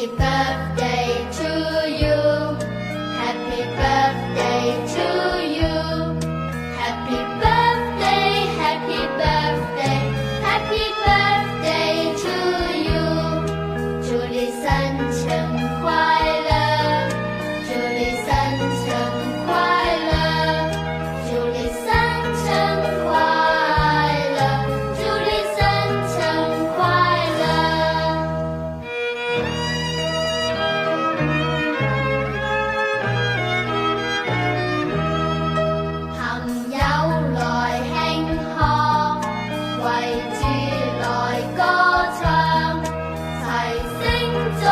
birthday to you Happy birthday to you Happy birthday Happy birthday Happy birthday to you 祝你生日快乐祝你生日快乐祝你生日快乐祝你生日快乐朋友來慶賀為主來歌唱齊聲祝